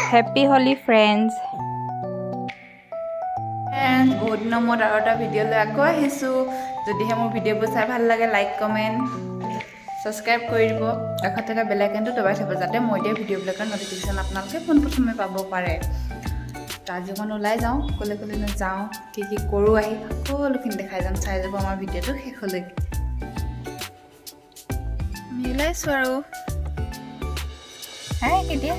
Happy Holi friends. And বহুত দিনৰ মূৰত আৰু এটা ভিডিঅ' লৈ আকৌ আহিছোঁ যদিহে মোৰ ভিডিঅ'বোৰ চাই ভাল লাগে লাইক কমেণ্ট ছাবস্ক্ৰাইব কৰি দিব কাষত থকা বেল আইকনটো দবাই থ'ব যাতে মই দিয়া ভিডিঅ'বিলাকৰ ন'টিফিকেশ্যন আপোনালোকে পোনপ্ৰথমে পাব পাৰে তো আজি অকণ ওলাই যাওঁ ক'লে যাওঁ কি কৰোঁ আহি সকলোখিনি দেখাই যাম চাই যাব আমাৰ ভিডিঅ'টো শেষলৈকে আমি ওলাইছোঁ আৰু হাই কেতিয়া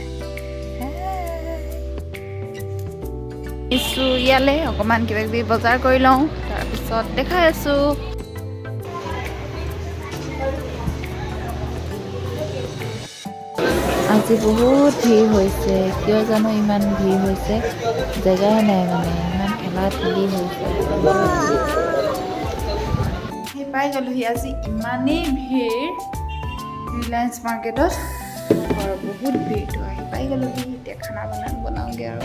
ইয়ালে অকণমান কিবা কিবি বজাৰ কৰি লওঁ তাৰপিছত দেখাই আছোঁ আজি বহুত ভিৰ হৈছে কিয় জানো ইমান ভিৰ হৈছে জেগাই নাই মানে ইমান ঠেলা ঠেলি হৈছে সেই পাই গ'লোহি আজি ইমানেই ভিৰ ৰিলায়েন্স মাৰ্কেটত বহুত ভিৰটো আহি পাই গ'লোহি এতিয়া খানা বনাওঁগৈ আৰু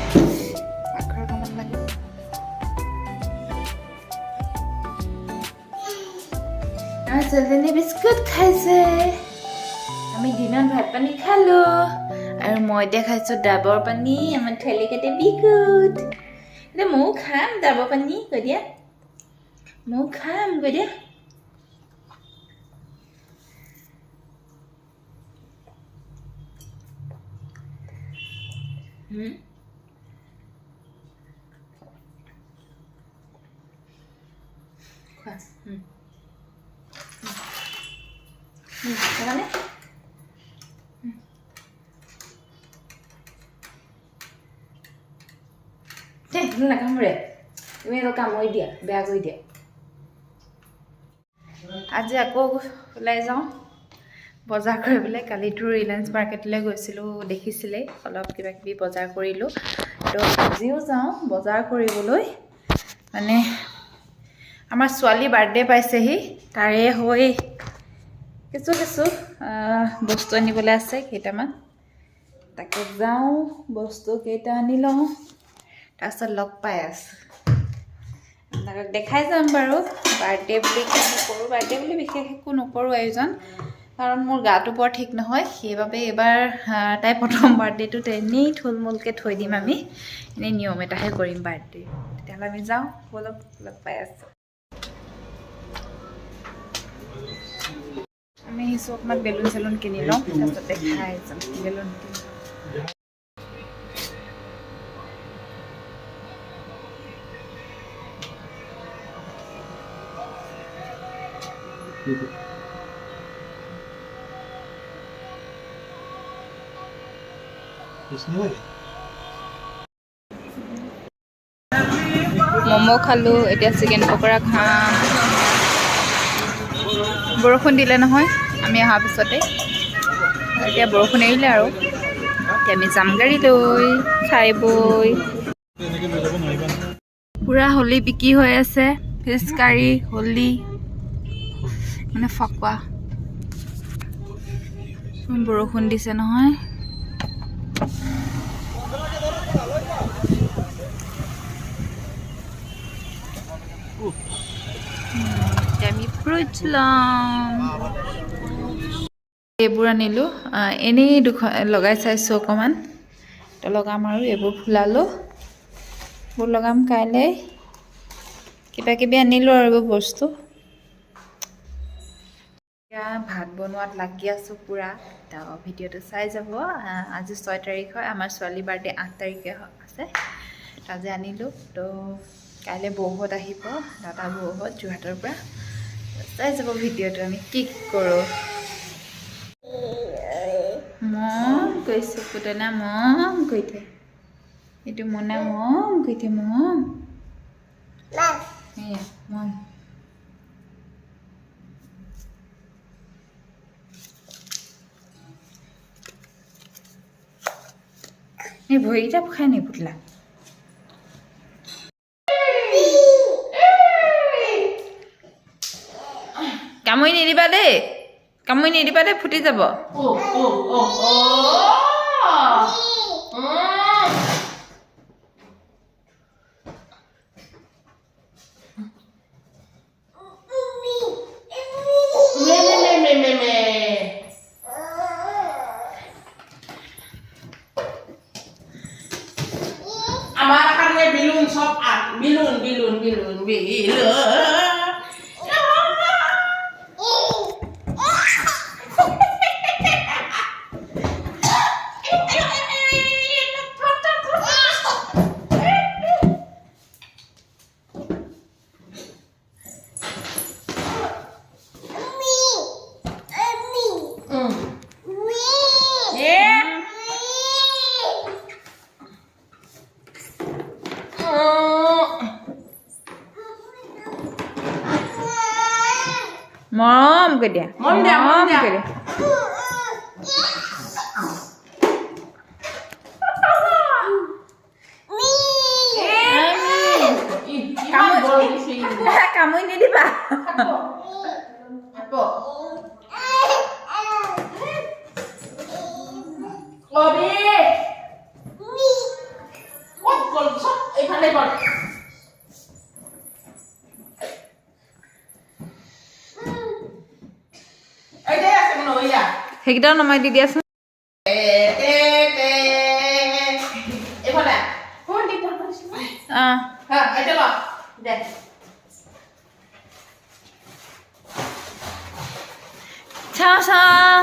পাকঘৰ কামত লাগিব আৰু ছোৱালীজনী বিস্কুট খাইছে আমি দিনত ভাত পানী খালো আৰু মই এতিয়া খাইছোঁ ডাবৰ পানী আমাৰ ঠেলি কাটি বিস্কুট এতিয়া ময়ো খাম ডাবৰ পানী কৈ দিয়া ময়ো খাম কৈ দিয়া নাকামোৰে তুমি আৰু কামুৰি দিয়া বেয়া কৰি দিয়া আজি আকৌ ওলাই যাওঁ বজাৰ কৰিবলৈ কালিতো ৰিলায়েন্স মাৰ্কেটলৈ গৈছিলোঁ দেখিছিলেই অলপ কিবা কিবি বজাৰ কৰিলোঁ তো আজিও যাওঁ বজাৰ কৰিবলৈ মানে আমাৰ ছোৱালী বাৰ্থডে পাইছেহি তাৰে হৈ কিছু বস্তু আনিবলৈ আছে কেইটামান তাকে যাওঁ বস্তু কেইটা আনি লওঁ তাৰপিছত লগ পাই আছোঁ আপোনালোকক দেখাই যাম বাৰু বাৰ্থডে বুলি কি নকৰোঁ বাৰ্থডে বুলি বিশেষ একো নকৰোঁ আয়োজন কাৰণ মোৰ গাটো বৰ ঠিক নহয় সেইবাবে এইবাৰ তাই প্ৰথম বাৰ্থডেটোত এনেই থুলমূলকৈ থৈ দিম আমি এনেই নিয়ম এটাহে কৰিম বাৰ্থডে তেতিয়াহ'লে আমি যাওঁ অলপ লগ পাই আছোঁ আমি আহিছোঁ অকণমান বেলুন চেলুন কিনি লওঁ তাৰপিছত দেখাই যাম বেলুন কিনি ম'ম' খালোঁ এতিয়া চিকেন পকৰা খাম বৰষুণ দিলে নহয় আমি অহাৰ পিছতে এতিয়া বৰষুণ এৰিলে আৰু এতিয়া আমি যাম গাড়ী লৈ খাই বৈ পূৰা হোলী বিক্ৰী হৈ আছে ফিছ কাৰী হোলী মানে ফকুৱা বৰষুণ দিছে নহয় আমি ফ্ৰুটছ ল'ম এইবোৰ আনিলোঁ এনেই লগাই চাইছোঁ অকণমান তো লগাম আৰু এইবোৰ ফুলালোঁ এইবোৰ লগাম কাইলৈ কিবা কিবি আনিলোঁ আৰু এইবোৰ বস্তু এতিয়া ভাত বনোৱাত লাগি আছোঁ পূৰা তো ভিডিঅ'টো চাই যাব আজি 6 তাৰিখ হয় আমাৰ ছোৱালী বাৰ্থডে 8 তাৰিখে আছে তো আজি আনিলোঁ তো কাইলৈ বৌহঁত আহিব দাদা বৌহঁত যোৰহাটৰ পৰা চাই যাব ভিডিঅ'টো আমি কি কৰোঁ মম কৈছোঁ পুতনা মম কৈ থে এইটো মোনা মম কৈ থে মম মম এই ভৰিকেইটা খাই নি পুতলা কামুৰি নিদিবা দেই ফুটি যাব বিলুন সব আট বিলুন বিলুন বিলুন বিলুন মৰম কৈ দিয়া মৰম দিয়া কৈ দিয়া কামুৰি নিদিবা এইফালে গ'ল সেইকেইটাও নমাই দি দিয়াচোন চাওঁ চাওঁ